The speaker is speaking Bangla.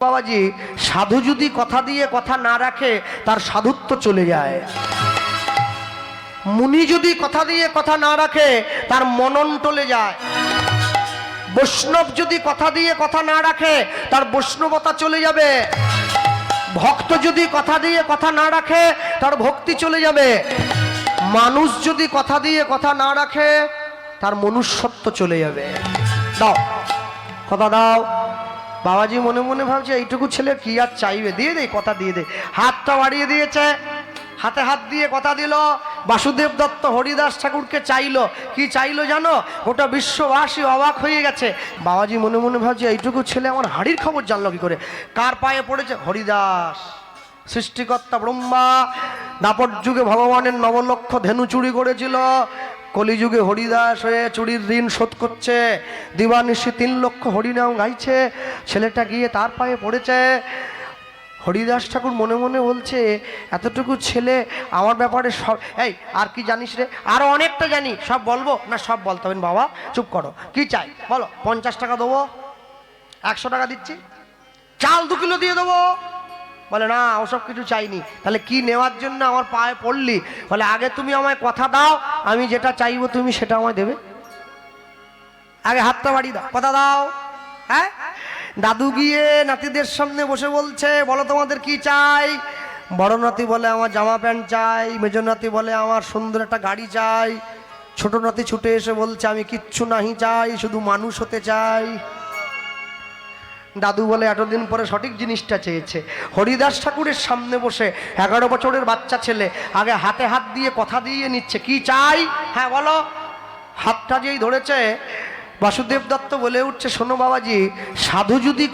বাবাজি, সাধু যদি কথা দিয়ে কথা না রাখে তার সাধুত্ব চলে যায়। মুনি যদি কথা দিয়ে কথা না রাখে তার মনন টলে যায়। বৈষ্ণব যদি কথা দিয়ে কথা না রাখে তার বৈষ্ণবতা চলে যাবে। ভক্ত যদি কথা দিয়ে কথা না রাখে তার ভক্তি চলে যাবে। মানুষ যদি কথা দিয়ে কথা না রাখে তার মনুষ্যত্ব চলে যাবে। দাও কথা দাও। বাবাজি মনে মনে ভাবছে এইটুকু ছেলে কি আর চাইবে, দিয়ে দে, কথা দিয়ে দে। হাতটা বাড়িয়ে দিয়েছে, হাতে হাত দিয়ে কথা দিল। বাসুদেব দত্ত হরিদাস ঠাকুরকে চাইলো, কি চাইলো জানো? ওটা বিশ্ববাসী অবাক হয়ে গেছে। বাবাজি মনে মনে ভাবছে এইটুকু ছেলে আমার হাড়ির খবর জানলো কি করে? কার পায়ে পড়েছে? হরিদাস। সৃষ্টিকর্তা ব্রহ্মা দাপর যুগে ভগবানের 9 লক্ষ ধেনু চুরি করেছিল, কলিযুগে হরিদাস হয়ে চুরির ঋণ শোধ করছে। দিবানিশি 3 লক্ষ হরিনাম গাইছে, ছেলেটা গিয়ে তার পায়ে পড়েছে। হরিদাস ঠাকুর মনে মনে বলছে এতটুকু ছেলে আমার ব্যাপারে সব, এই আর কি জানিস রে? আরো অনেকটা জানি, সব বলবো না? সব বলতে হবে বাবা, চুপ করো। কি চাই বলো? 50 টাকা দেবো, 100 টাকা দিচ্ছি, চাল 2 কিলো দিয়ে দেবো। বলে না, ওসব কিছু চাইনি। তাহলে কি নেওয়ার জন্য আমার পায়ে পড়লি? বলে আগে তুমি আমায় কথা দাও, আমি যেটা চাইবো তুমি সেটা আমায় দেবে। আগে হাতটা বাড়ি দাও, কথা দাও। হ্যাঁ, দাদু গিয়ে নাতিদের সামনে বসে বলছে বলো তোমাদের কি চাই? বড় নাতি বলে আমার জামা প্যান্ট চাই, মেজ নাতি বলে আমার সুন্দর একটা গাড়ি চাই, ছোট নাতি ছুটে এসে বলছে আমি কিচ্ছু নাহি চাই, শুধু মানুষ হতে চাই। দাদু বলে এতদিন পরে সঠিক জিনিসটা চেয়েছে। হরিদাস ঠাকুরের সামনে বসে 11 বছরের বাচ্চা ছেলে আগে হাতে হাত দিয়ে কথা দিয়ে নিচ্ছে কি চাই। হ্যাঁ বলো। হাতটা যেই ধরেছে বাসুদেব দত্ত বলে উঠছে শোনো বাবাজি, সাধু যদি